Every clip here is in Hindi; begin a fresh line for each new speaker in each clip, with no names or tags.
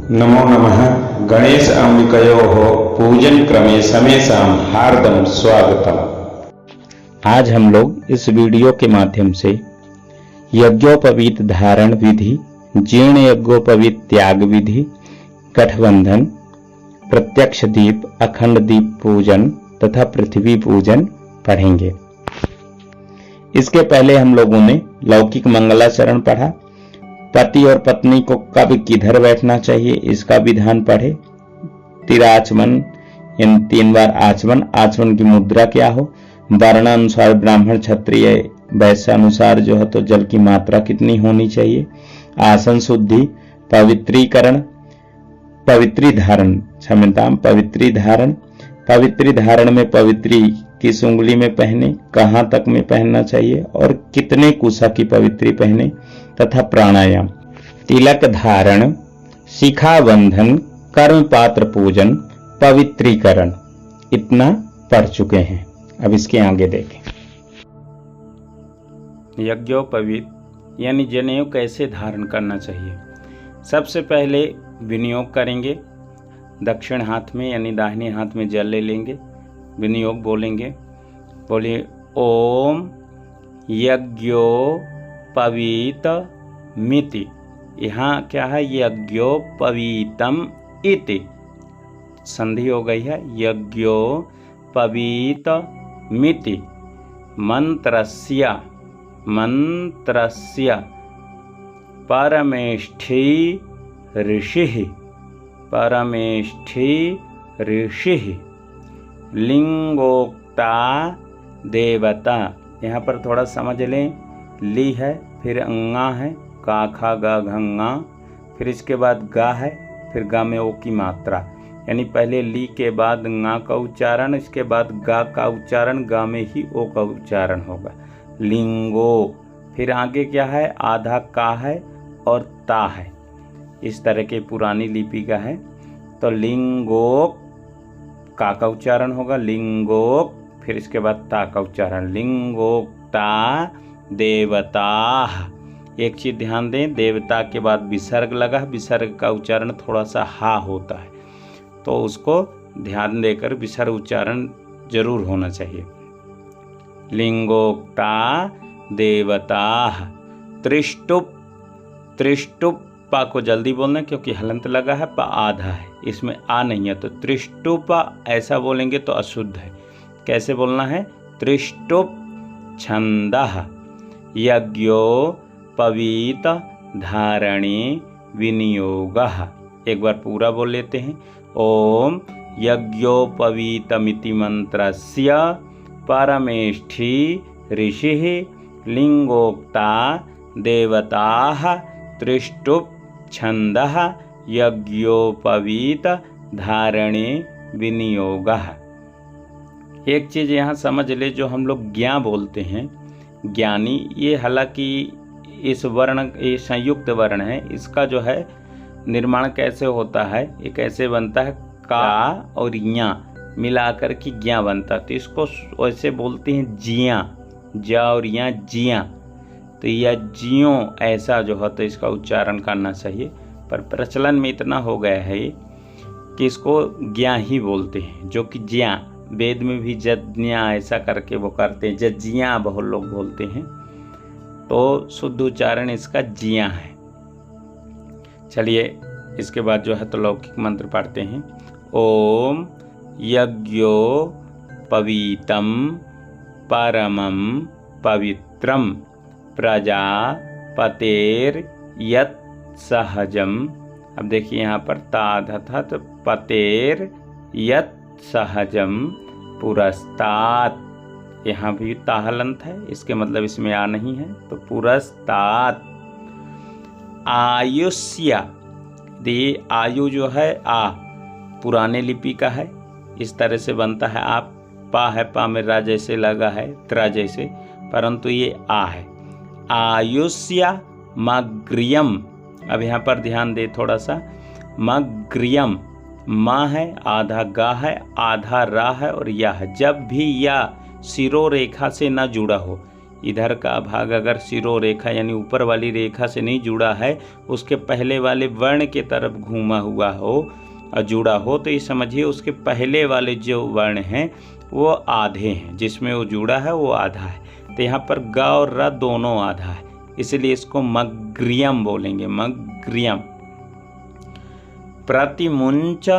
नमो नमः। गणेश अंबिकयोः पूजन क्रमे समेषां हार्दं स्वागतम्।
आज हम लोग इस वीडियो के माध्यम से यज्ञोपवीत धारण विधि, जीर्ण यज्ञोपवीत त्याग विधि, गठबंधन, प्रत्यक्ष दीप, अखंड दीप पूजन तथा पृथ्वी पूजन पढ़ेंगे। इसके पहले हम लोगों ने लौकिक मंगलाचरण पढ़ा। पति और पत्नी को कब किधर बैठना चाहिए इसका विधान पढ़े। तिराचमन यानी 3 बार आचमन, आचमन की मुद्रा क्या हो, वर्णानुसार ब्राह्मण क्षत्रिय वैश्य अनुसार जो है तो जल की मात्रा कितनी होनी चाहिए, आसन शुद्धि, पवित्रीकरण, पवित्री धारण, पवित्री धारण, पवित्री धारण में पवित्री किस उंगली में पहने, कहां तक में पहनना चाहिए और कितने कुशा की पवित्री पहने, तथा प्राणायाम, तिलक धारण, शिखा बंधन, कर्म पात्र पूजन, पवित्रीकरण, इतना पढ़ चुके हैं। अब इसके आगे देखें। यज्ञोपवीत यानी जनेऊ कैसे धारण करना चाहिए। सबसे पहले विनियोग करेंगे। दक्षिण हाथ में यानी दाहिने हाथ में जल ले लेंगे, विनियोग बोलेंगे। बोलिए ओम यज्ञोपवीत मिति। यहाँ क्या है, यज्ञोपवीतम इति संधि हो गई है। यज्ञोपवीत मिति मंत्रस्य परमेष्ठी ऋषि लिंगोक्ता देवता। यहाँ पर थोड़ा समझ लें, ली है, फिर अंगा है, का खा गा घंगा, फिर इसके बाद गा है, फिर गा में ओ की मात्रा, यानी पहले ली के बाद गा का उच्चारण, इसके बाद गा का उच्चारण, गा में ही ओ का उच्चारण होगा। लिंगो, फिर आगे क्या है, आधा का है और ता है, इस तरह के पुरानी लिपि का है। तो लिंगोक का उच्चारण होगा, लिंगोक, फिर इसके बाद ता का उच्चारण, लिंगोक्ता देवता। एक चीज ध्यान दें, देवता के बाद विसर्ग लगा, विसर्ग का उच्चारण थोड़ा सा हा होता है, तो उसको ध्यान देकर विसर्ग उच्चारण जरूर होना चाहिए। लिंगोक्ता देवता। त्रिष्टुप, त्रिष्टुप पा को जल्दी बोलना क्योंकि हलंत लगा है, पा आधा है, इसमें आ नहीं है, तो त्रिष्टुप ऐसा बोलेंगे तो अशुद्ध है। कैसे बोलना है, त्रिष्टुप छंदः यज्ञोपवीत धारणे विनियोगः। एक बार पूरा बोल लेते हैं। ओम यज्ञोपवीतमिति मंत्रस्य परमेष्ठी ऋषिः लिंगोक्ता देवताः त्रिष्टुप छंदः यज्ञोपवीत धारणे विनियोगः। एक चीज़ यहाँ समझ ले, जो हम लोग ज्ञा बोलते हैं, ज्ञानी, ये हालांकि इस वर्ण, ये संयुक्त वर्ण है, इसका जो है निर्माण कैसे होता है, ये कैसे बनता है, का और या मिलाकर के ज्ञा बनता है, तो इसको वैसे बोलते हैं जिया, जा और या जिया, तो या जियो ऐसा जो है तो इसका उच्चारण करना चाहिए। पर प्रचलन में इतना हो गया है कि इसको ज्ञा ही बोलते हैं, जो कि ज्ञा, वेद में भी जज्ञा ऐसा करके वो करते हैं, जज्ञा बहुत लोग बोलते हैं, तो शुद्ध उच्चारण इसका जिया है। चलिए इसके बाद जो है तो लौकिक मंत्र पढ़ते हैं। ओम यज्ञोपवीतम परमं पवित्रम प्रजापतेर्यत् सहजम। अब देखिए यहाँ पर ताधा था, तो पतेर यत् सहजम पुरस्तात, यहाँ भी ताहलंत है, इसके मतलब इसमें आ नहीं है, तो पुरस्तात। आयुष्या, ये आयु जो है आ पुराने लिपि का है, इस तरह से बनता है। आप पा है, पा में रा जैसे लगा है, त्रा जैसे, परंतु ये आ है। आयुष्या मग्रियम। अब यहाँ पर ध्यान दे थोड़ा सा, मग्रियम, माँ है, आधा गा है, आधा रा है और या है। जब भी या शिरो रेखा से न जुड़ा हो, इधर का भाग अगर शिरो रेखा यानी ऊपर वाली रेखा से नहीं जुड़ा है, उसके पहले वाले वर्ण के तरफ घूमा हुआ हो और जुड़ा हो, तो ये समझिए उसके पहले वाले जो वर्ण हैं वो आधे हैं, जिसमें वो जुड़ा है वो आधा है। तो यहाँ पर ग और र दोनों आधा है, इसलिए इसको मग्रियम बोलेंगे, मग्रियम। प्रतिमुंच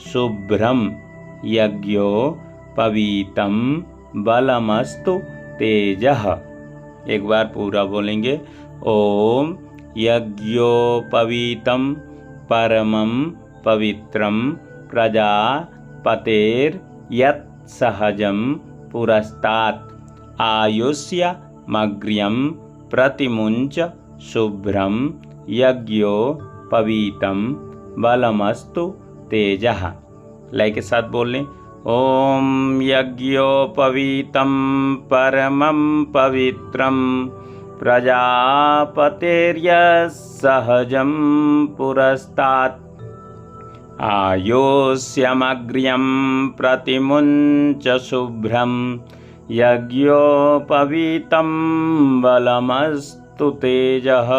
शुभ्रम यज्ञो पवीतम बलमस्तु तेजः। एक बार पूरा बोलेंगे। ओम यज्ञोपवीतम परमं पवित्रं प्रजापतेर्यत् सहजं पुरस्तात् आयुष्यमग्र्यं प्रतिमुंच शुभ्रं यज्ञोपवीतं बलमस्तु तेजः। लय के साथ बोल लें। ओम यज्ञोपवीतं परमं पवित्रं प्रजापतेर्यस्सहजं पुरस्तात् आयुष्यमग्र्यं प्रतिमुंच शुभ्रं यज्ञोपवीतं बलमस्तु तेजः।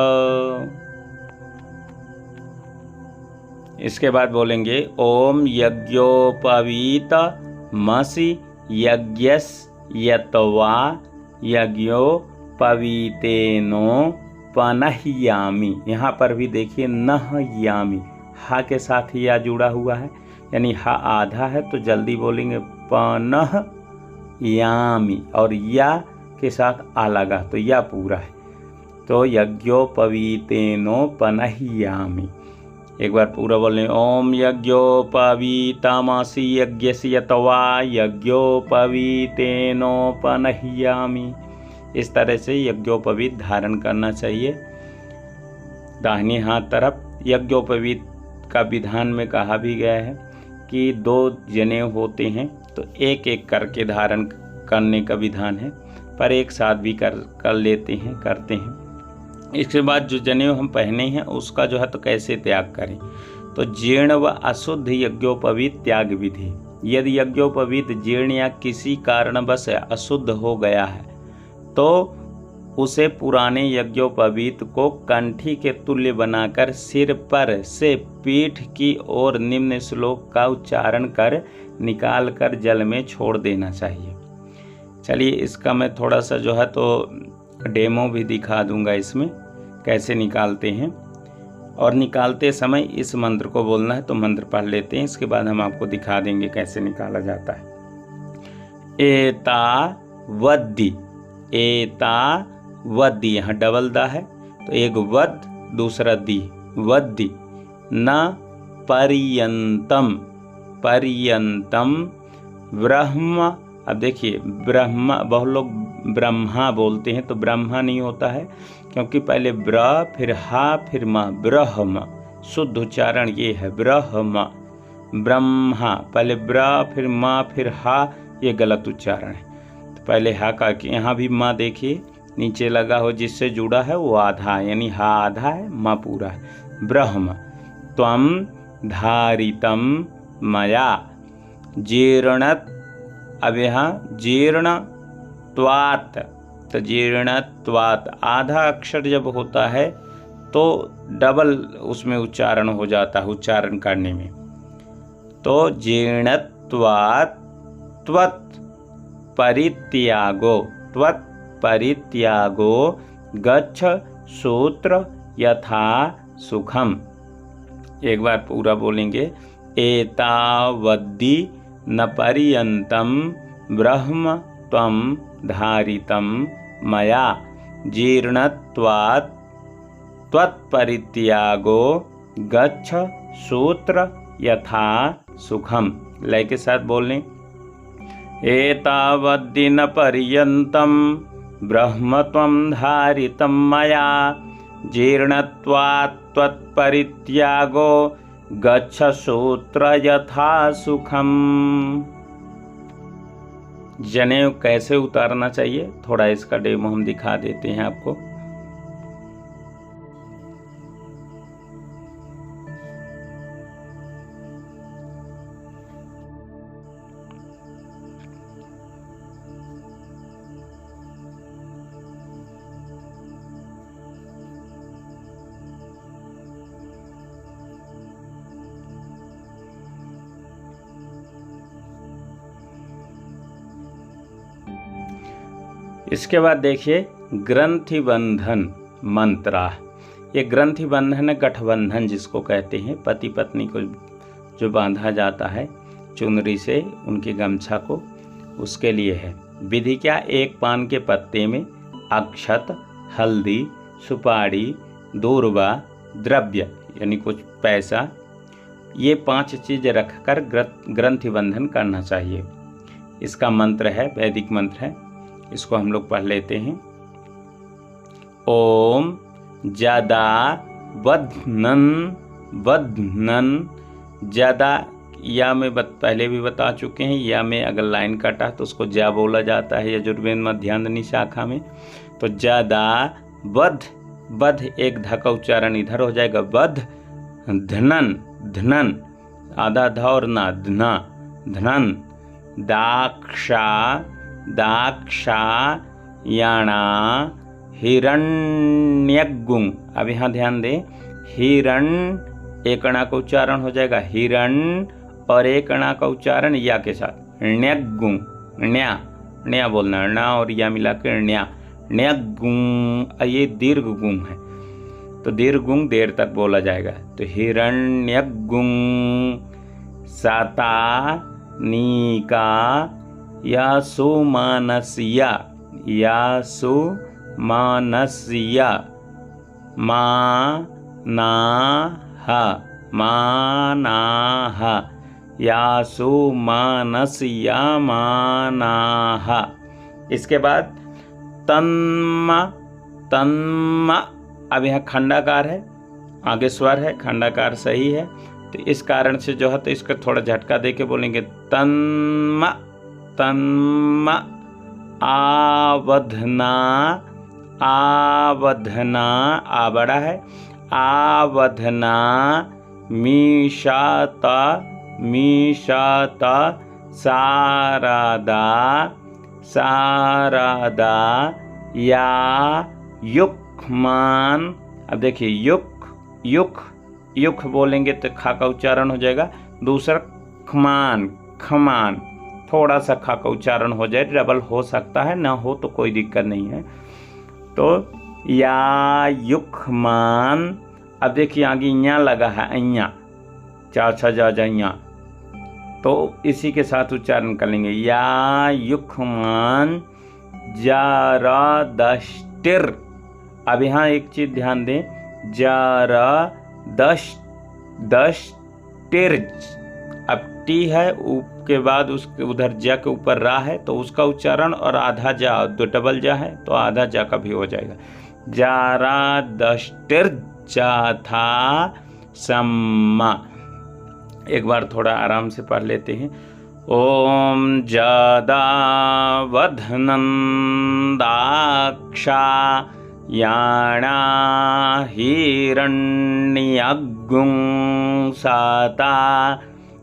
इसके बाद बोलेंगे ओम यज्ञोपवीत मसि यज्ञस्यत्वा यज्ञोपवीतेनो पनह्यामि। यहाँ पर भी देखिए नह्यामि, हा के साथ ही या जुड़ा हुआ है, यानी हा आधा है तो जल्दी बोलेंगे पनह्यामि, और या के साथ आ लगा तो या पूरा है, तो यज्ञोपवीतेनो पनह्यामि। एक बार पूरा बोलें। ओम यज्ञोपवीतमसि यज्ञस्यत्वा यज्ञोपवीतेनोपनह्यामि। इस तरह से यज्ञोपवीत धारण करना चाहिए दाहिने हाथ तरफ। यज्ञोपवीत का विधान में कहा भी गया है कि 2 जनेऊ होते हैं तो एक एक करके धारण करने का विधान है, पर एक साथ भी कर लेते हैं, करते हैं। इसके बाद जो जनेऊ हम पहने हैं उसका जो है तो कैसे त्याग करें, तो जीर्ण व अशुद्ध यज्ञोपवीत त्याग विधि। यदि यज्ञोपवीत जीर्ण या किसी कारणवश अशुद्ध हो गया है तो उसे पुराने यज्ञोपवीत को कंठी के तुल्य बनाकर सिर पर से पीठ की ओर निम्न श्लोक का उच्चारण कर निकाल कर जल में छोड़ देना चाहिए। चलिए इसका मैं थोड़ा सा जो है तो डेमो भी दिखा दूंगा इसमें कैसे निकालते हैं, और निकालते समय इस मंत्र को बोलना है। तो मंत्र पढ़ लेते हैं, इसके बाद हम आपको दिखा देंगे कैसे निकाला जाता है। एतावद्दि, एतावद्दि, यहाँ डबल दा है तो एक वद दूसरा दी, वद्दि। न पर्यंतम, पर्यंतम ब्रह्म। अब देखिए ब्रह्मा, बहुत लोग ब्रह्मा बोलते हैं तो ब्रह्मा नहीं होता है, क्योंकि पहले ब्र फिर हा फिर म, ब्रह्म। शुद्ध उच्चारण ये है ब्रह्म, ब्रह्मा। पहले ब्र फिर म फिर हा, ये गलत उच्चारण है। तो पहले हा का, यहाँ भी माँ देखिए नीचे लगा हो, जिससे जुड़ा है वो आधा है, यानी हा आधा है माँ पूरा है। ब्रह्म त्वम धारितम मया जीर्णत। अब यहाँ जीर्ण त्वात, तो जीर्णत्वात आधा अक्षर जब होता है तो डबल उसमें उच्चारण हो जाता है उच्चारण करने में। तो जीर्णत्वात त्वत् परित्यागो, त्वत् परित्यागो गच्छ सूत्र यथा सुखम। एक बार पूरा बोलेंगे। एतावद्दि न पर्यंतम ब्रह्म त्वं धारितम मया जीर्णत्वात् त्वत्परित्यागो गच्छ सूत्र यथा सुखम। लय के साथ बोलें। एतावद्दि न पर्यंतम ब्रह्म त्वं धारितम मया जीर्णत्वात् त्वत्परित्यागो गच्छ सूत्र यथा सुखम। जनेऊ कैसे उतारना चाहिए थोड़ा इसका डेमो हम दिखा देते हैं आपको। इसके बाद देखिए ग्रंथि बंधन मंत्रा। ये ग्रंथि बंधन है गठबंधन जिसको कहते हैं, पति पत्नी को जो बांधा जाता है चुनरी से उनकी गमछा को, उसके लिए है। विधि क्या? एक पान के पत्ते में अक्षत, हल्दी, सुपारी, दूर्वा, द्रव्य यानी कुछ पैसा, ये 5 चीज़ रखकर ग्रंथि बंधन करना चाहिए। इसका मंत्र है, वैदिक मंत्र है, इसको हम लोग पढ़ लेते हैं। ओम जदा बध्नन जदा, या में पहले भी बता चुके हैं, या में अगर लाइन कटा तो उसको जा बोला जाता है यजुर्वेद मध्यांजनी शाखा में। तो जदा बध एक ध का उच्चारण इधर हो जाएगा, बध धनन आधा ध और ना धना धनन दाक्षायाणा हिरण्यगुं। अब यहाँ ध्यान दें, हिरण एक अणा का उच्चारण हो जाएगा हिरण, और एक अणा का उच्चारण या के साथ ण्यगुं, ण्या बोलना, णा और या मिला के ण्या, ण्यगुं। ये दीर्घ गुं है तो दीर्घ गुं देर तक बोला जाएगा। तो हिरण्यगुं साता नीका यासुमानस्या मानाह यासुमानस्या मानाह। इसके बाद तन्मा, अब यहाँ खंडाकार है, आगे स्वर है, खंडाकार सही है, तो इस कारण से जो है तो इसका थोड़ा झटका दे के बोलेंगे तन्मा आवधना, आ बड़ा है, आवधना मीशाता सारादा या युक्मान। अब देखिए युख बोलेंगे तो खा का उच्चारण हो जाएगा, दूसरा खमान थोड़ा सा खा का उच्चारण हो जाए, डबल हो सकता है, ना हो तो कोई दिक्कत नहीं है। तो या युखमान। अब देखिए आगे इया लगा है, अइया चा जा जाइया, तो इसी के साथ उच्चारण कर लेंगे या युखमान जारादष्टिर। अब यहाँ एक चीज ध्यान दें, जारादष्टिर्ज। अब टी है के बाद उसके उधर जा के ऊपर रा है तो उसका उच्चारण, और आधा जा तो डबल जा है तो आधा जा का भी हो जाएगा। जारादष्टिर्जाथा सम्मा। एक बार थोड़ा आराम से पढ़ लेते हैं। ओम जदावधनन्दाक्षायाणा हिरण्यगुं साता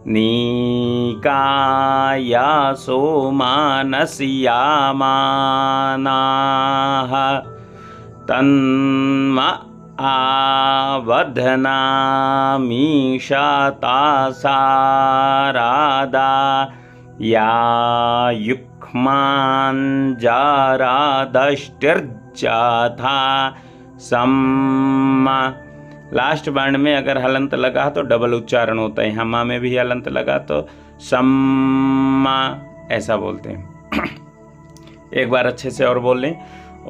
नीकायासोमानस्यामानाः तन्म आवधनामीशाता सारादा या युक्मांजारादष्टिर्जाथा सम्मा। लास्ट वर्ण में अगर हलंत लगा तो डबल उच्चारण होता है, यहाँ माँ में भी हलंत लगा तो सम्मा ऐसा बोलते हैं। एक बार अच्छे से और बोल लें।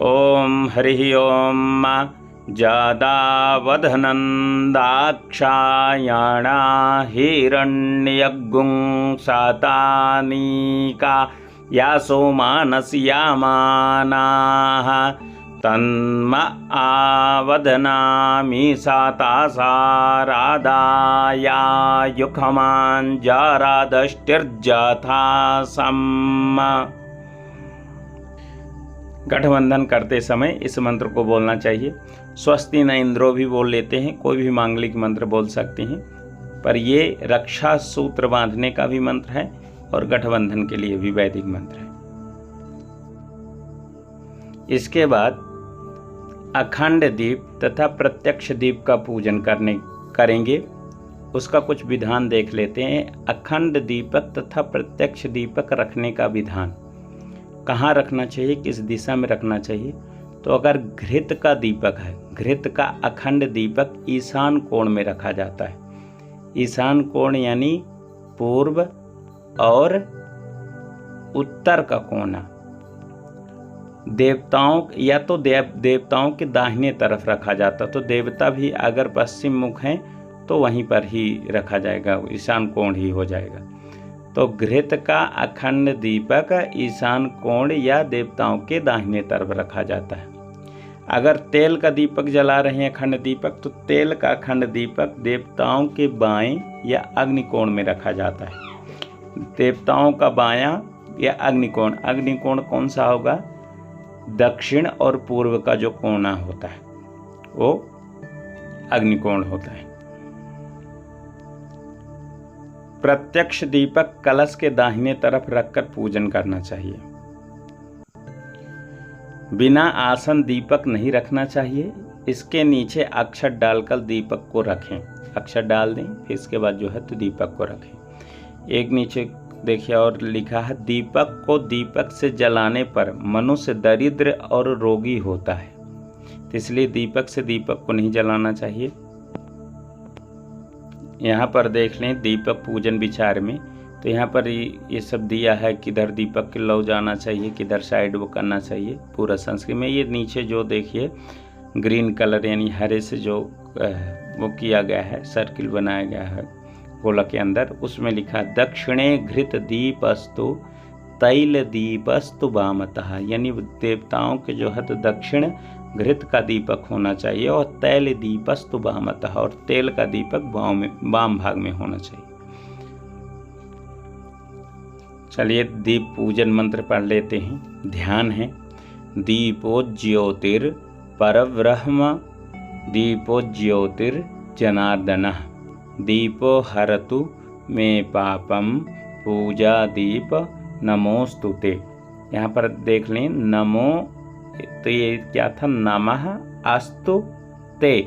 ओम हरि ओम जादावधनन्दाक्षायाणा हिरण्यगुं सातानीका यासोमानस्यामानाः तन्म आवधनामि साता सारादाया युखमांजारादष्टिर्जाथा सम्मा। गठबंधन करते समय इस मंत्र को बोलना चाहिए। स्वस्ति न इंद्रो भी बोल लेते हैं, कोई भी मांगलिक मंत्र बोल सकते हैं, पर ये रक्षा सूत्र बांधने का भी मंत्र है और गठबंधन के लिए भी वैदिक मंत्र है। इसके बाद अखंड दीप तथा प्रत्यक्ष दीप का पूजन करेंगे। उसका कुछ विधान देख लेते हैं। अखंड दीपक तथा प्रत्यक्ष दीपक रखने का विधान। कहाँ रखना चाहिए, किस दिशा में रखना चाहिए। तो अगर घृत का दीपक है, घृत का अखंड दीपक ईशान कोण में रखा जाता है। ईशान कोण यानी पूर्व और उत्तर का कोना। देवताओं या तो देवताओं के दाहिने तरफ रखा जाता, तो देवता भी अगर पश्चिम मुख हैं तो वहीं पर ही रखा जाएगा, ईशान कोण ही हो जाएगा। तो घृत का अखंड दीपक ईशान कोण या देवताओं के दाहिने तरफ रखा जाता है। अगर तेल का दीपक जला रहे हैं अखंड दीपक, तो तेल का अखंड दीपक देवताओं के बाएं या अग्निकोण में रखा जाता है। देवताओं का बायां या अग्निकोण, अग्निकोण कौन सा होगा, दक्षिण और पूर्व का जो कोना होता है वो अग्निकोण होता है। प्रत्यक्ष दीपक कलश के दाहिने तरफ रखकर पूजन करना चाहिए। बिना आसन दीपक नहीं रखना चाहिए। इसके नीचे अक्षर डालकर दीपक को रखें। अक्षर डाल दें, फिर इसके बाद जो है तो दीपक को रखें। एक नीचे देखिए और लिखा है, दीपक को दीपक से जलाने पर मनुष्य दरिद्र और रोगी होता है, तो इसलिए दीपक से दीपक को नहीं जलाना चाहिए। यहाँ पर देख लें दीपक पूजन विचार में, तो यहाँ पर ये सब दिया है, किधर दीपक के लौ जाना चाहिए, किधर साइड वो करना चाहिए, पूरा संस्कृत में। ये नीचे जो देखिए ग्रीन कलर यानी हरे से जो वो किया गया है, सर्किल बनाया गया है गोला के अंदर, उसमें लिखा दक्षिणे घृत दीपस्तु तैल दीपस्तु वामतः, यानी देवताओं के जो है तो दक्षिण घृत का दीपक होना चाहिए और तैल दीपस्तु वामतः, और तेल का दीपक वाम भाग में होना चाहिए। चलिए दीप पूजन मंत्र पढ़ लेते हैं। ध्यान है, दीपो ज्योतिर परब्रह्म, दीपो ज्योतिर जनार्दनः, दीपो हरतु मे पापम, पूजा दीप नमोस्तुते। यहाँ पर देख लें नमो, तो ये क्या था, नमः अस्तु ते,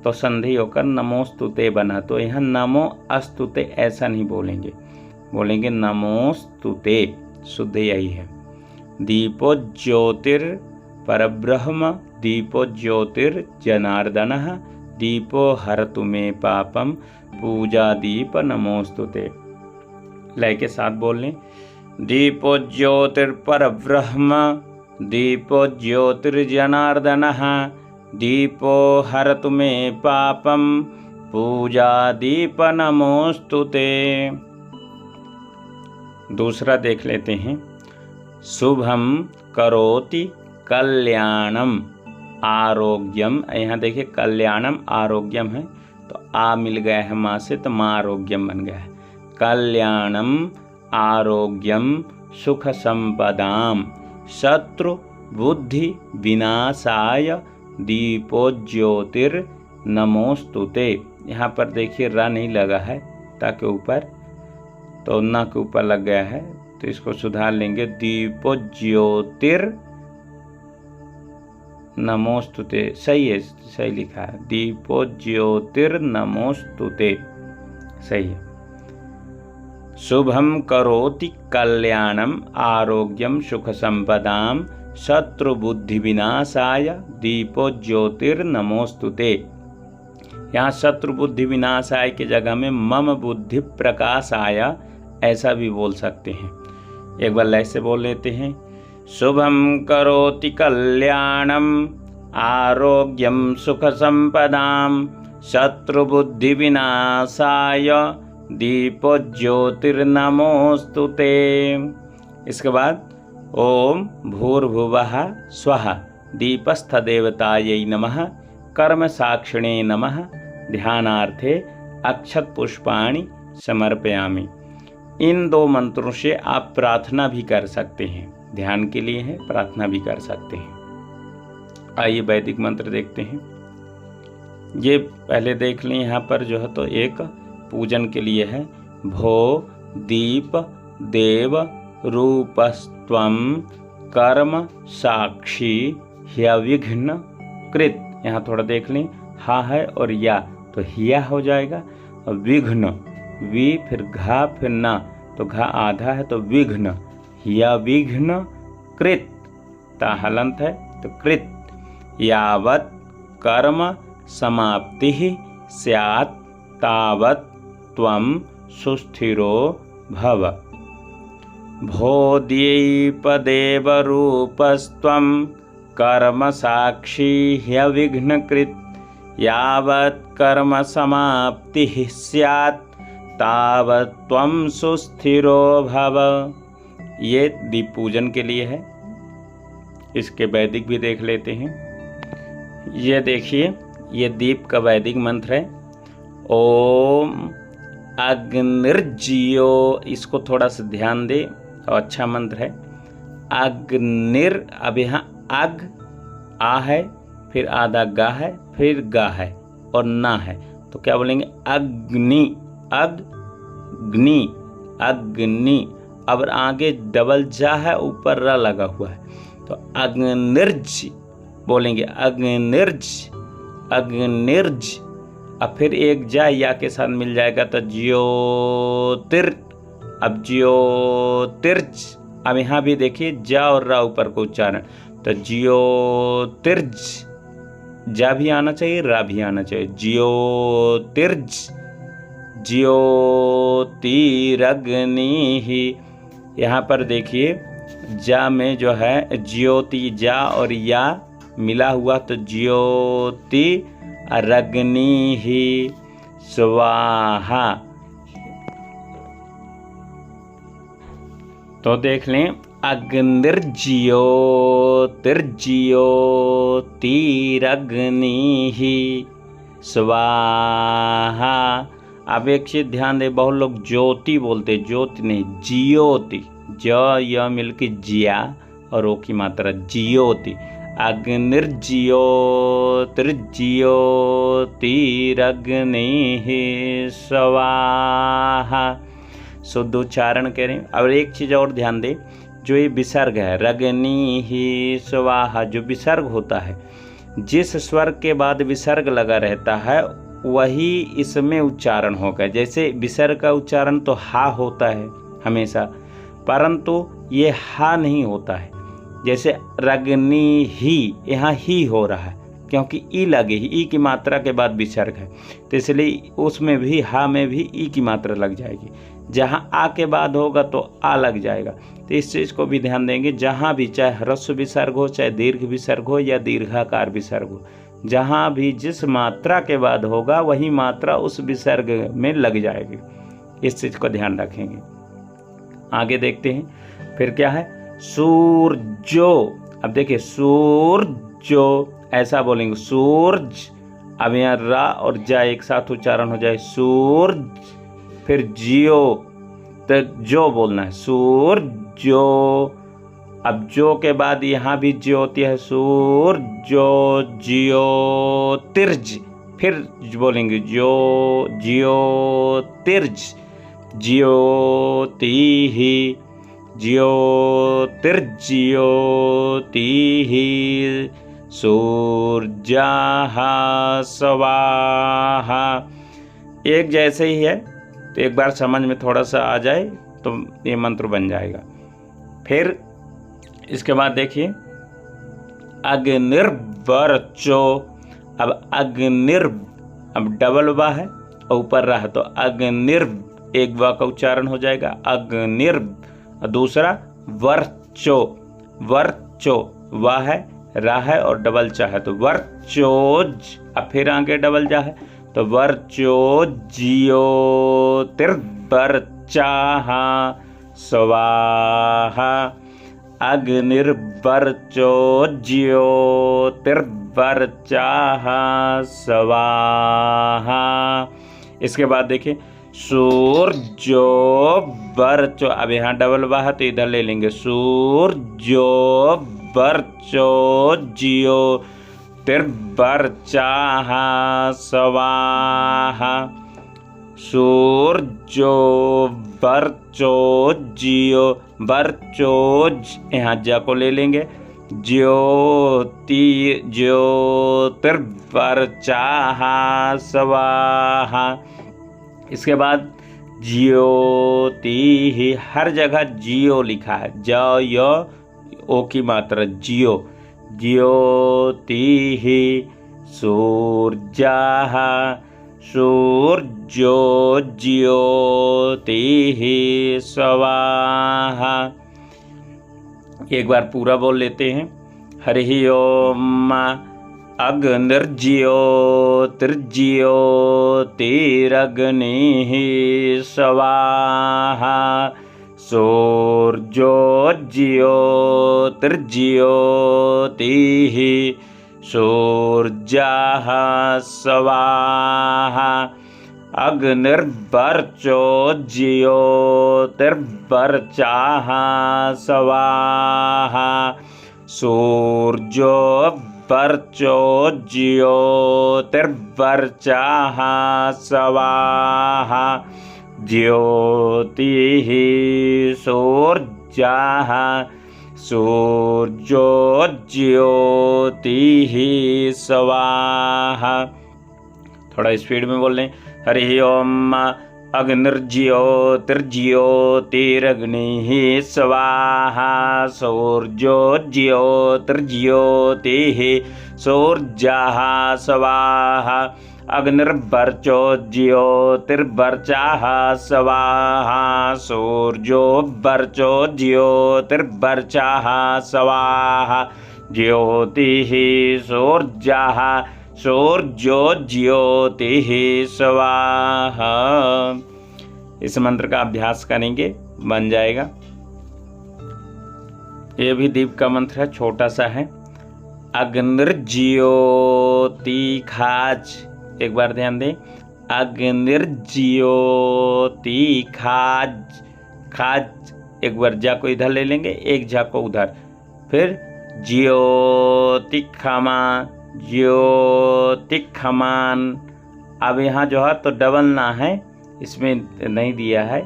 तो संधि होकर नमोस्तुते बना। तो यहाँ नमो अस्तुते ऐसा नहीं बोलेंगे, बोलेंगे नमोस्तुते, शुद्ध यही है। दीपो ज्योतिर परब्रह्म, दीपो ज्योतिर जनार्दनः, दीपो हरतु मे पापम, पूजा दीप नमोस्तुते। लय के साथ बोल लें, दीपो ज्योतिर परब्रह्म, दीपो ज्योतिर जनार्दनः, दीपो हरतु मे पापम, पूजा दीप नमोस्तुते। दूसरा देख लेते हैं, शुभम करोति कल्याणम आरोग्यम। यहाँ देखिए कल्याणम आरोग्यम है, तो आ मिल गया है माँ से, तो माँ आरोग्यम बन गया है। कल्याणम आरोग्यम सुख संपदाम, शत्रु बुद्धि विनाशाय, दीपो ज्योतिर नमोस्तुते। यहाँ पर देखिए र नहीं लगा है ता के ऊपर, तो न के ऊपर लग गया है, तो इसको सुधार लेंगे, दीपो ज्योतिर नमोस्तुते। सही है, सही लिखा है, दीपो ज्योतिर नमोस्तुते, सही है। शुभम करोति कल्याणम आरोग्यम सुख संपदाम, शत्रु बुद्धि विनाशाय, दीपो ज्योतिर नमोस्तुते। यहाँ शत्रु बुद्धि विनाशाय की जगह में मम बुद्धि प्रकाशाय ऐसा भी बोल सकते हैं। एक बार लय से बोल लेते हैं, शुभम करोति कल्याणम आरोग्यम सुख संपदाम, शत्रु बुद्धि विनाशाय, दीपो ज्योतिर्नमोस्तुते। इसके बाद ओम भूर्भुवः स्वः दीपस्थ देवतायै नमः, कर्म साक्षिणे नमः, ध्यानार्थे अक्षत पुष्पाणि समर्पयामि। इन दो मंत्रों से आप प्रार्थना भी कर सकते हैं, ध्यान के लिए है, प्रार्थना भी कर सकते हैं। आइए वैदिक मंत्र देखते हैं। ये पहले देख लें, यहाँ पर जो है तो एक पूजन के लिए है, भो दीप देव रूपस्त्वं कर्म साक्षी ह्यविघ्न कृत। यहाँ थोड़ा देख लें, हा है और या, तो हिया हो जाएगा, और विघ्न वी फिर घा फिर ना, तो घा आधा है तो विघ्न यविघ्न कृत, ता हलंत है तो कृत, यावत कर्म समाप्ति स्यात् तावत् त्वं सुस्थिरो भव। भोद्यैपदेव रूपस्त्वं कर्म साक्षी ह्यविघ्नकृत्, यावत् कर्म समाप्तिः स्यात् तावत् त्वं सुस्थिरो भव। ये दीप पूजन के लिए है। इसके वैदिक भी देख लेते हैं। ये देखिए, ये दीप का वैदिक मंत्र है ओम अग्निर्जियो। इसको थोड़ा सा ध्यान दे और अच्छा मंत्र है। अग्निर, अब यहाँ अग आ है, फिर आधा गा है, फिर गा है और ना है, तो क्या बोलेंगे अग्नि, अग्नि, अग्नि। अब आगे डबल जा है, ऊपर र लगा हुआ है, तो अग्निर्ज बोलेंगे, अग्निर्ज, अग्निर्ज। अब फिर एक जा या के साथ मिल जाएगा तो ज्योतिर, अब ज्योतिर्ज। अब यहाँ भी देखिए जा और रा ऊपर को उच्चारण, तो ज्योतिर्ज, जा भी आना चाहिए, रा भी आना चाहिए, ज्योतिर्ज, ज्योतिरग्नि। यहाँ पर देखिए जा में जो है ज्योति, जा और या मिला हुआ, तो ज्योति अग्नि ही स्वाहा। तो देख लें अग्निर्ज्योतिर्ज्योतिरग्नि ही स्वाहा। अब एक चीज ध्यान दे, बहुत लोग ज्योति बोलते, ज्योति नहीं, ज्योति, ज य मिलके जिया और ओ की मात्रा ज्योति। अग्निर्ज्योतिर्ज्योतिरग्नि स्वाहा, शुद्ध उच्चारण करें। और एक चीज़ और ध्यान दें, जो ये विसर्ग है रग्नि ही स्वाहा, जो विसर्ग होता है, जिस स्वर के बाद विसर्ग लगा रहता है वही इसमें उच्चारण होगा। जैसे विसर्ग का उच्चारण तो हा होता है हमेशा, परंतु ये हा नहीं होता है। जैसे रग्नि ही, यहाँ ही हो रहा है क्योंकि ई लगे ही, ई की मात्रा के बाद विसर्ग है, तो इसलिए उसमें भी हा में भी ई की मात्रा लग जाएगी। जहाँ आ के बाद होगा तो आ लग जाएगा। तो इस चीज़ को भी ध्यान देंगे, जहाँ भी चाहे ह्रस्व विसर्ग हो, चाहे दीर्घ विसर्ग हो या दीर्घाकार विसर्ग हो, जहाँ भी जिस मात्रा के बाद होगा वही मात्रा उस विसर्ग में लग जाएगी। इस चीज़ को ध्यान रखेंगे। आगे देखते हैं फिर क्या है, सूर्यो। अब देखिए सूर्यो ऐसा बोलेंगे, सूर्ज। अब यहाँ रा और जा एक साथ उच्चारण हो जाए, सूर्ज। फिर जियो, तो जो बोलना है, सूर्यो। अब जो के बाद यहाँ भी ज्योति है, सूर्यो ज्योतिर्ज। फिर बोलेंगे जो ज्योतिर्ज, ज्योति ही, ज्योतिर्ज्योति सूर्याः स्वाहा। एक जैसे ही है, तो एक बार समझ में थोड़ा सा आ जाए तो ये मंत्र बन जाएगा। फिर इसके बाद देखिए अग्निर्वर्चो। अब अग्निर्, अब डबल वा है और ऊपर रहा, तो अग्निर् एक वा का उच्चारण हो जाएगा, अग्निर्। दूसरा वर्चो, वर्चो वा है, रा है और डबल चा है, तो वर्चोज। अब फिर आगे डबल जा है, तो वर्चो ज्योतिर्वर्चाः स्वाहा। अग्निर्वर्चो ज्योतिर्वर्चाः स्वाहा। इसके बाद देखिए सूर्यो वर्चो। अब यहाँ डबल वा है तो इधर ले लेंगे, सूर्यो वर्चो ज्योतिर्वर्चाः स्वाहा। सूर्यो वर्चो ज्यो, वर्चोज, यहाँ जा को ले लेंगे, ज्योति ज्योतिर्वर्चाः स्वाहा। इसके बाद ज्योति, हर जगह जियो लिखा है, ज य ओ की मात्रा जियो। ज्योति सूर्यः सूर्यो ज्योति स्वाहा। एक बार पूरा बोल लेते हैं। हरि ओम अग्निर्ज्योतिर्ज्योतिरग्निः स्वाहा। सूर्यो ज्योतिर्ज्योतिः सूर्यः स्वाहा। अग्निर्वर्चो ज्योतिर्वर्चः स्वाहा। सूर्यो वर्चो ज्योतिर्वर्चः स्वाहा। ज्योतिः सूर्यः सूर्यो ज्योतिः स्वाहा। थोड़ा स्पीड में बोल लें। हरि ओम अग्निर्ज्योतिर्ज्योतिरग्निः स्वाहा। सूर्यो ज्योतिर्ज्योतिः सूर्यः स्वाहा। अग्निर्वर्चो ज्योतिर्वर्चः स्वाहा। सूर्यो वर्चो ज्योतिर्वर्चः स्वाहा। ज्योतिः सूर्यः सूर्यो ज्योतिः स्वाहा। इस मंत्र का अभ्यास करेंगे, बन जाएगा। ये भी दीप का मंत्र है, छोटा सा है। अग्निर्ज्योति खाज, एक बार ध्यान दें। अग्निर्ज्योति खाज, खाज एक बार जा को इधर ले लेंगे, एक जा को उधर, फिर ज्योति खमा ज्योति खमान। अब यहाँ जो है तो डबल ना है, इसमें नहीं दिया है,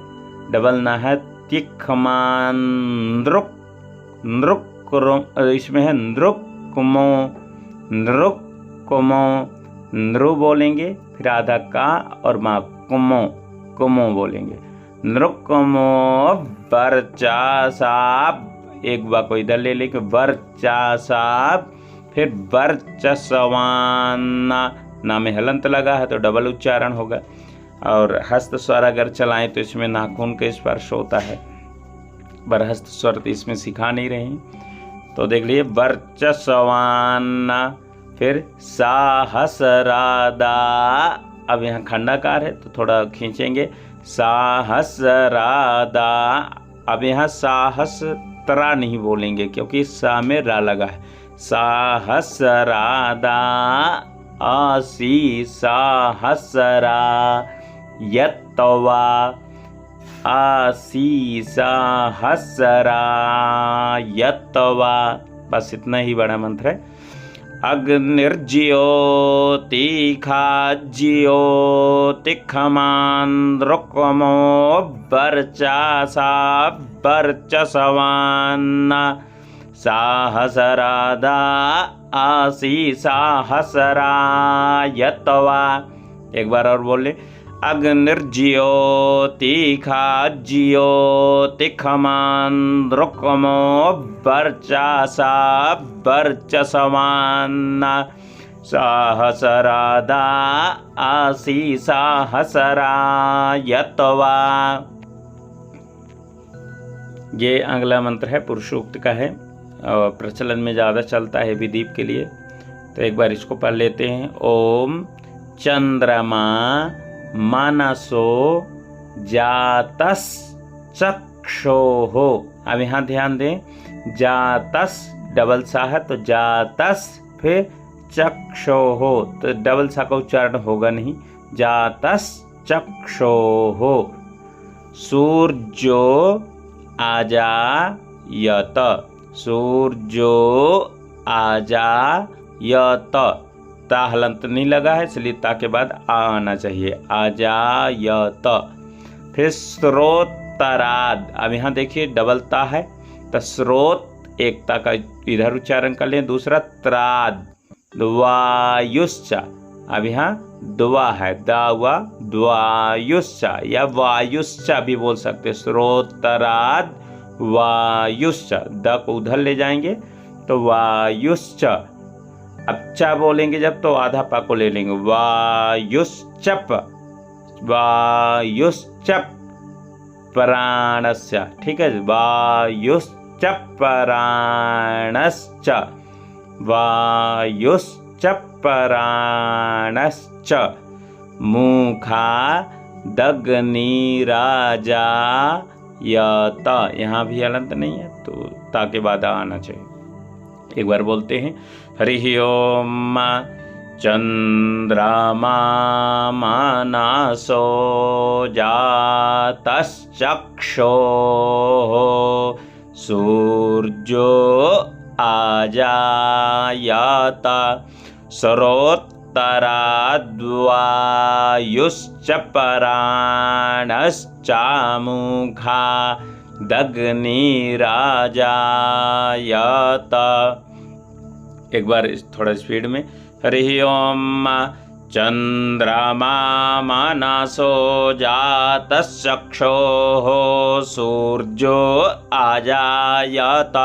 डबल ना है। तिखमान नृक नृक, इसमें है नृकुमो नृकुमो। नृ बोलेंगे, फिर आधा का और माँ कुमो कुमो बोलेंगे। नृकुमो वर्चसाप, एक बार को इधर ले लेंगे, वर्चसाप, फिर वर्चस्वाना। ना में हलंत लगा है तो डबल उच्चारण होगा। और हस्त स्वर अगर चलाएं तो इसमें नाखून का स्पर्श होता है, पर हस्त स्वर तो इसमें सिखा नहीं रहे हैं। तो देख लीजिए, वर्चस्वाना, फिर साहसरादा। अब यहाँ खंडाकार है तो थोड़ा खींचेंगे, साहसरादा। अब यहाँ साहसरा नहीं बोलेंगे क्योंकि सा में रा लगा है। साहसरादा आसी साहसरा यत्वा आसी साहसरा यत्वा। बस इतना ही बड़ा मंत्र है। अग्निर्ज्योति खाज्योति खमान्द्रुकमो वर्चसा वर्चसवान्ना। साहसरादा आसी साहसरा यत्वा। एक बार और बोले, अग्निर्ज्योति खाज्योति खमान्द्रुकमो वर्चसा वर्चसवान्ना। साहसरादा आसी साहसरा यत्वा। ये अगला मंत्र है, पुरुषोक्त का है और प्रचलन में ज़्यादा चलता है विदीप के लिए। तो एक बार इसको पढ़ लेते हैं। ओम चंद्रमा मनसो जातस चक्षोः। अब यहाँ ध्यान दें, जातस डबल सा है तो जातस, फिर चक्षोः तो डबल सा का उच्चारण होगा नहीं, जातस चक्षोः। सूर्यो आजायत, सूर्यो आजायत। ता हलंत नहीं लगा है इसलिए ता के बाद आ आना चाहिए, आजायत। फिर स्रोतराद। अब यहाँ देखिए डबल ता है तो स्रोत एक ता का इधर उच्चारण कर लें, दूसरा त्राद वायुश्च। अब यहाँ द्वा है, दा हुआ द्वायुश्च या वायुश्च भी बोल सकते। श्रोतराद वायुश्च, द को उधर ले जाएंगे तो वायुश्च। अब च बोलेंगे जब तो आधा पा को ले लेंगे, वायुश्चप, वायुश्चप प्राणस्य, ठीक है, वायुश्च प्राणश्च, वायुश्च प्राणश्च, मुखा दग्निराजा यत, यहाँ भी हलंत नहीं है तो ता के बाद आना चाहिए। एक बार बोलते हैं, हरि ओम चंद्रमा मानसो जातश्चक्षोः सूर्यो आजायत श्रोतराद्वायुश्च प्राणश्चामुखा दग्निराजायत। एक बार थोड़ा स्पीड में, हरि ओम चंद्रमा मानसो जातश्चक्षोः सूर्यो आजायत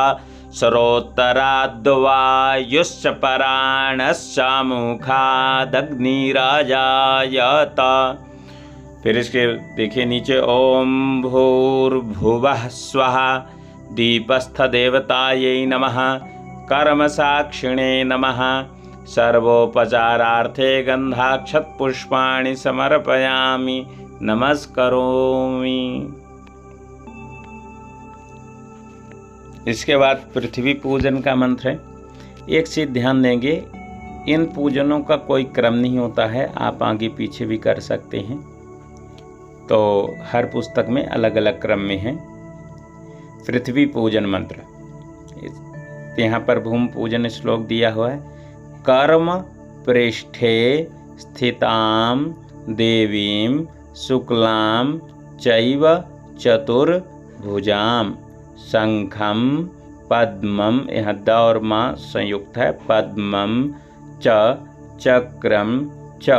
श्रोतराद्वायुश्च प्राणश्चामुखादग्निराजायत। फिर इसके देखिए नीचे, ओम भूर्भुवः स्वः दीपस्थ देवतायै नमः कर्म साक्षिणे नमः सर्वोपचारार्थे गंधाक्षत पुष्पाणि समर्पयामि नमस्करोमि। इसके बाद पृथ्वी पूजन का मंत्र है। एक चीज ध्यान देंगे, इन पूजनों का कोई क्रम नहीं होता है, आप आगे पीछे भी कर सकते हैं, तो हर पुस्तक में अलग अलग क्रम में है। पृथ्वी पूजन मंत्र, यहाँ पर भूमि पूजन श्लोक दिया हुआ है। कर्म पृष्ठे स्थिताम देवीं शुक्लाम चैव चतुर्भुजाम शंखम पद्मम, यहाँ द और मा संयुक्त है, पद्मम च चक्रम च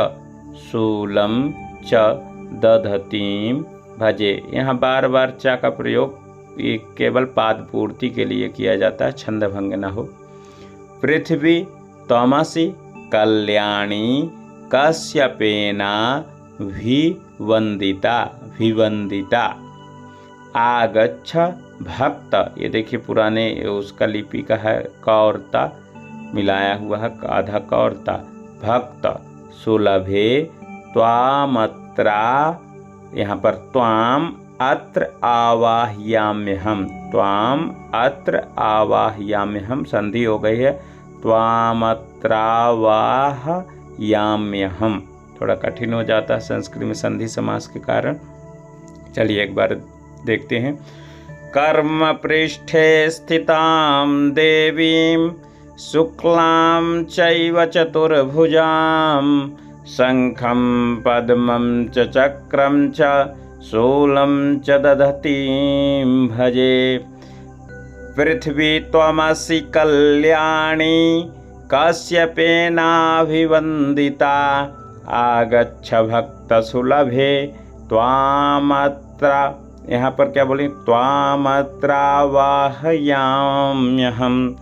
शूलम च दधतीम भजे। यहाँ बार बार च का प्रयोग केवल पाद पूर्ति के लिए किया जाता है, छंद भंग न हो। पृथ्वी तमसि कल्याणी कश्यपेना विवंदिता, विवंदिता आगच्छ भक्त, ये देखिए पुराने उसका लिपि का है कौरता मिलाया हुआ है, आधा कौरता, भक्त सुलभे त्वामत्रा, यहाँ पर त्वाम अत्र आवाह्याम्यहम, त्वाम अत्र आवाह्याम्यहम संधि हो गई है, त्वामत्रावाह्याम्यहम, थोड़ा कठिन हो जाता है संस्कृत में संधि समास के कारण। चलिए एक बार देखते हैं। कर्म पृष्ठे स्थितां देवीं शुक्लां चैव चतुर्भुजां शंखं पद्मं च चक्रं च शूलं च दधतीं भजे। पृथ्वी त्वमसि कल्याणी कश्यपेनाभिवंदिता आगच्छ भक्तसुलभे त्वामत्र, यहाँ पर क्या बोलें, त्वामत्रावाह्याम्यहम,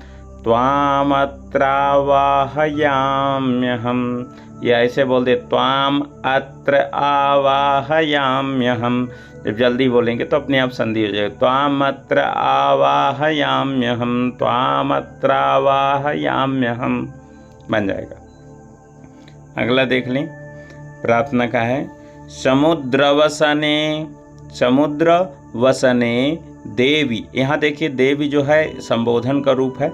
त्वामत्रावाह्याम्यहम, या ऐसे बोल दे त्वाम अत्र आवाह्याम्यहम। जब जल्दी बोलेंगे तो अपने आप संधि हो जाएगा, त्वामत्र आवाह्याम्यहम, त्वामत्रावाह्याम्यहम बन जाएगा। अगला देख लें, प्रार्थना का है। समुद्रवसने, समुद्र वसने देवी, यहाँ देखिए देवी जो है संबोधन का रूप है,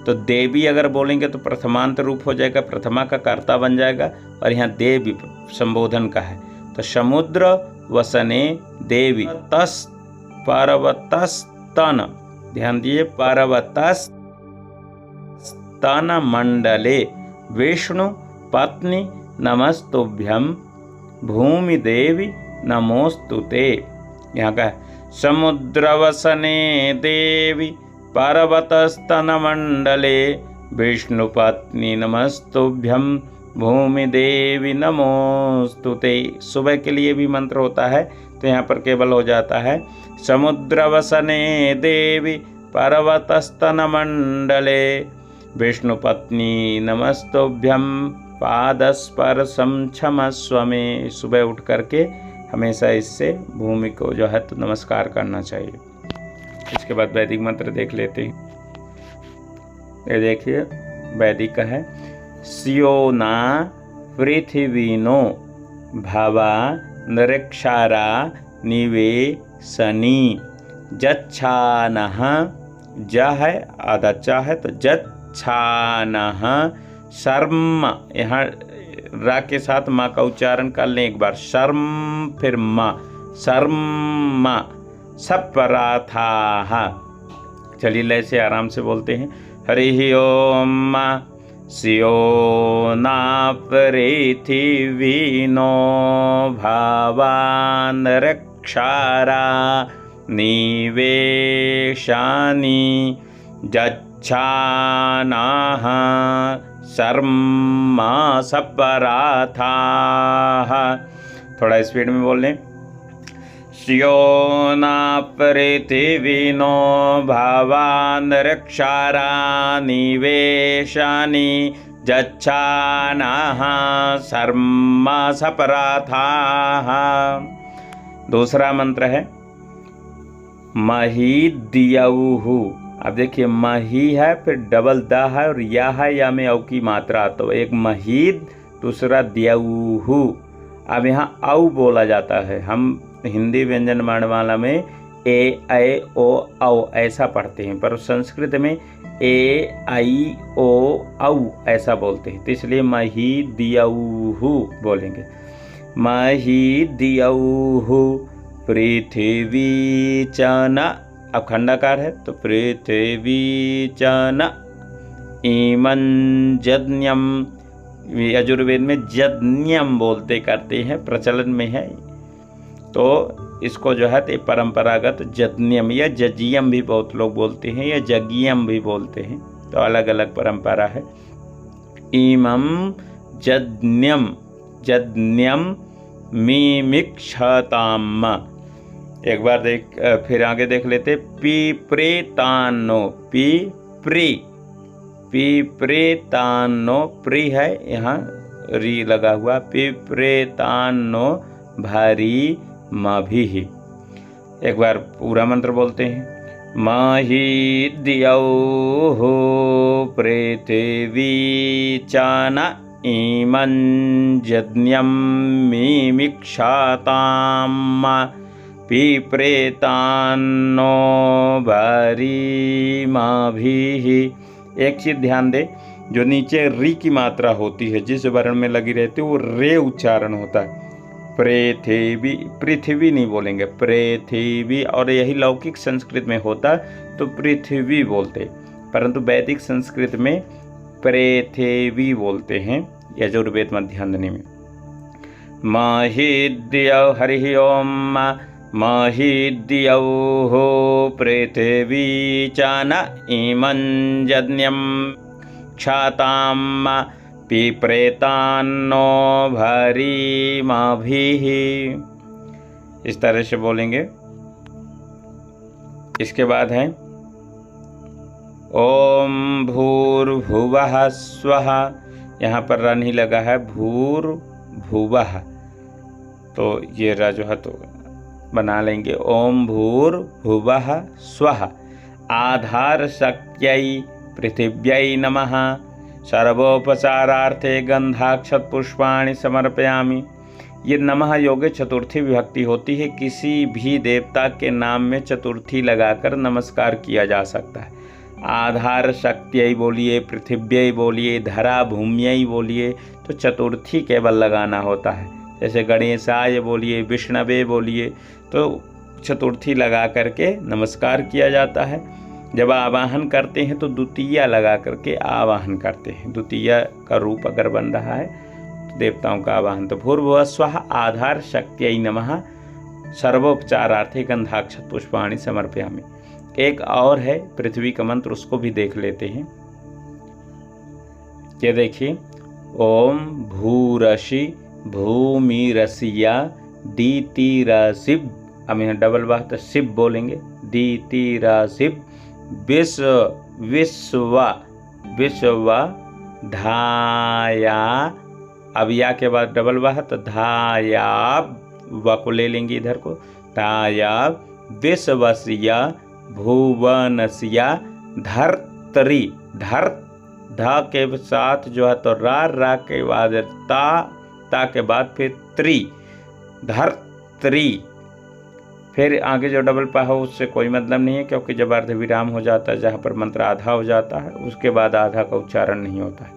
तो देवी अगर बोलेंगे तो प्रथमांत रूप हो जाएगा, प्रथमा का कर्ता बन जाएगा, और यहाँ देवी संबोधन का है, तो समुद्र वसने देवी। तस पर्वतस्तन, ध्यान दीजिए, पर्वतस्तन मंडले विष्णु पत्नी नमस्तुभ्यं भूमि देवी नमोस्तुते। यहाँ का है समुद्रवसने देवी पर्वतस्तन मंडले विष्णुपत्नी नमस्तुभ्यं भूमि देवी नमोस्तुते। सुबह के लिए भी मंत्र होता है, तो यहाँ पर केवल हो जाता है समुद्र वसने देवी पर्वतस्तन मंडले विष्णुपत्नी नमस्तुभ्यम पादस्पर्शम क्षमस्व में। सुबह उठ करके हमेशा इससे भूमि को जो है तो नमस्कार करना चाहिए। इसके बाद वैदिक मंत्र देख लेते हैं। ये देखिए वैदिक का है, स्योना पृथ्वीनो भवा नरक्षारा निवेशनी जच्छानः। ज है आधा चा है तो जच्छानः शर्म, यहाँ रा के साथ माँ का उच्चारण कर लें एक बार, शर्म फिर माँ, शर्म सपराथाः। चलिए लय से आराम से बोलते हैं। हरि ओम स्योना पृथिवीनो भावान रक्षारा निवेशानि जच्छानाः शर्मा सपराथाः। थोड़ा स्पीड में बोल लें। स्योना पृथिवीनो भावान रक्षारा निवेशानि जच्छानाः शर्मा सपराथाः। दूसरा मंत्र है महीद्यौहु। अब देखिए मही है फिर डबल द है और या है, या में औ की मात्रा, तो एक महीद दूसरा द्यौहु। अब यहाँ औ बोला जाता है, हम हिंदी व्यंजन वर्णमाला में ए ऐ ओ औ ऐसा पढ़ते हैं, पर संस्कृत में ए आई ओ औ ऐसा बोलते हैं, तो इसलिए महीद्यौहु बोलेंगे। महीद्यौहु पृथ्वी च न, अब खंडाकार है तो पृथ्वी च न इमं जज्ञम। यजुर्वेद में जज्ञम बोलते करते हैं, प्रचलन में है, तो इसको जो है तो परंपरागत जज्ञम या जजियम भी बहुत लोग बोलते हैं, या जगियम भी बोलते हैं, तो अलग अलग परंपरा है। इमं जज्ञम, जज्ञम मिमिक्षताम। एक बार फिर आगे देख लेते। पिप्रेतानो, पिप्रेतानो प्री है, यहाँ री लगा हुआ, पिप्रेतानो भारी मभिः। एक बार पूरा मंत्र बोलते हैं। महीद्यौहु पृथिवी च न इमं जज्ञम मिमिक्षाताम पिप्रेतान्नो भरीमभिः। एक चीज ध्यान दे, जो नीचे री की मात्रा होती है जिस वर्ण में लगी रहती है वो रे उच्चारण होता है। पृथ्वी, पृथ्वी नहीं बोलेंगे, पृथ्वी, और यही लौकिक संस्कृत में होता तो पृथ्वी बोलते, परंतु वैदिक संस्कृत में पृथ्वी बोलते हैं यजुर्वेद मध्यान्ह में। महीद्यौ, हरि ओम महीद्यौः पृथ्वी च न इमं जज्ञम क्षाताम पिप्रेतान्नो भरीमभिः। इस तरह से बोलेंगे। इसके बाद है ओम भूर्भुवः स्वः। यहाँ पर र नहीं लगा है, भूर्भुवः, तो ये र जो है तो बना लेंगे। ओम भूर्भुवः स्वः आधार शक्त्यै पृथिव्यै नमः सर्वोपचारार्थे गंधाक्षत पुष्पाणि समर्पयामि। ये नमः योगे चतुर्थी विभक्ति होती है, किसी भी देवता के नाम में चतुर्थी लगाकर नमस्कार किया जा सकता है। आधार शक्त्यै बोलिए, पृथिव्यै बोलिए, धरा भूम्यै बोलिए, तो चतुर्थी केवल लगाना होता है। जैसे गणेशाय बोलिए, विष्णवे बोलिए, तो चतुर्थी लगा करके नमस्कार किया जाता है। जब आवाहन करते हैं तो द्वितीया लगा करके आवाहन करते हैं। द्वितीया का रूप अगर बन रहा है तो देवताओं का आवाहन। तो भूर्भुवः स्वः आधार शक्त्यै नमः सर्वोपचारार्थे गंधाक्षत पुष्पाणि समर्पयामि। एक और है पृथ्वी का मंत्र, उसको भी देख लेते हैं। ये देखिए ओम भूरसि भूमिरसिया दीतिरसिब, अब यहाँ डबल बात शिव बोलेंगे, दीतिरसिब विश्वा धाया, अब या के बाद डबल बात धाया, वा को ले लेंगे इधर को, धाया विश्वसिया भुवनसिया धर्तरी, धा के साथ जो है तो रा के बाद ता के बाद फिर त्री, धर्तरी। फिर आगे जो डबल पा हो उससे कोई मतलब नहीं है, क्योंकि जब अर्ध विराम हो जाता है, जहाँ पर मंत्र आधा हो जाता है उसके बाद आधा का उच्चारण नहीं होता है।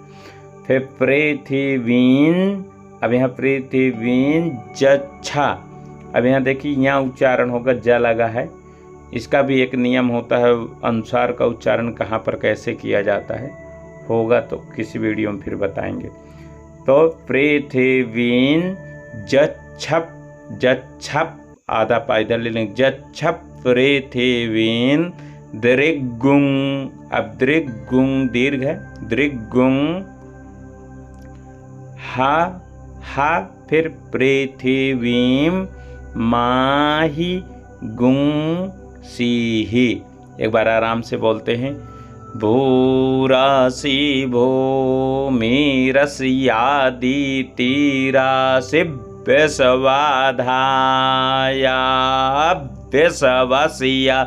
फिर पृथ्वीन, अब यहाँ पृथ्वीन जच्छा, अब यहाँ देखिए यहाँ उच्चारण होगा, ज लगा है, इसका भी एक नियम होता है, अनुसार का उच्चारण कहाँ पर कैसे किया जाता है, होगा तो किसी वीडियो में फिर बताएंगे। तो पृथ्वीन जच्छप आधा पा इधर ले लेंगे, जच्छप पृथ्वीन दृगुंग, अब दृगुंग दीर्घ है, दृगुंग हा फिर पृथ्वीम माही गुंग सीही। एक बार आराम से बोलते हैं, भूरासी भूमिरसिया दीतिरासि विश्वाधाया विश्वसिया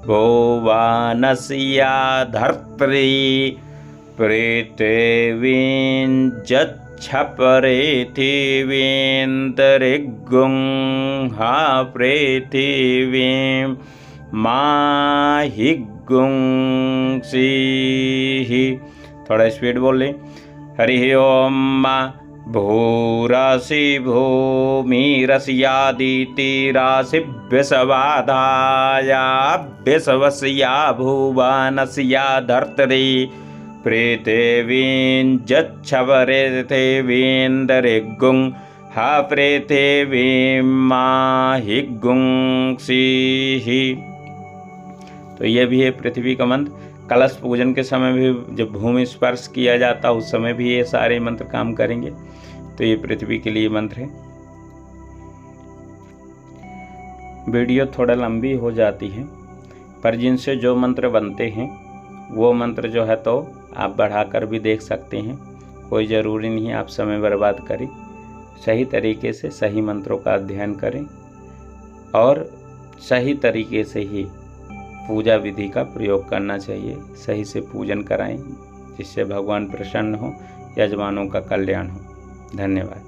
भुवनसिया धर्त्री पृथ्वीं जच्छपृथिवीन्दरिगुं हा पृथिवीं माहिगुंसीहि। थोड़ा स्पीड बोल लें, हरि ओम भूरासि भूमिरसियादितिरासि विश्वाधाया विश्वस्या भुवनस्या धर्तरि पृथिवीं जच्छपृथिवीन्दरिगुं हा पृथिवीं माहिगुंसीहि। तो ये भी है पृथ्वी का मंत्र। कलश पूजन के समय भी जब भूमि स्पर्श किया जाता है उस समय भी ये सारे मंत्र काम करेंगे। तो ये पृथ्वी के लिए मंत्र है। वीडियो थोड़ा लंबी हो जाती है, पर जिनसे जो मंत्र बनते हैं वो मंत्र जो है तो आप बढ़ाकर भी देख सकते हैं। कोई ज़रूरी नहीं आप समय बर्बाद करें, सही तरीके से सही मंत्रों का अध्ययन करें और सही तरीके से ही पूजा विधि का प्रयोग करना चाहिए। सही से पूजन कराएं जिससे भगवान प्रसन्न हो, यजमानों का कल्याण हो। धन्यवाद।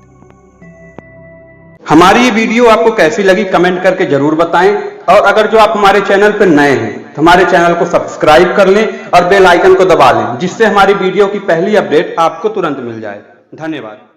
हमारी ये वीडियो आपको कैसी लगी कमेंट करके जरूर बताएं, और अगर जो आप हमारे चैनल पर नए हैं तो हमारे चैनल को सब्सक्राइब कर लें और बेल आइकन को दबा लें, जिससे हमारी वीडियो की पहली अपडेट आपको तुरंत मिल जाए। धन्यवाद।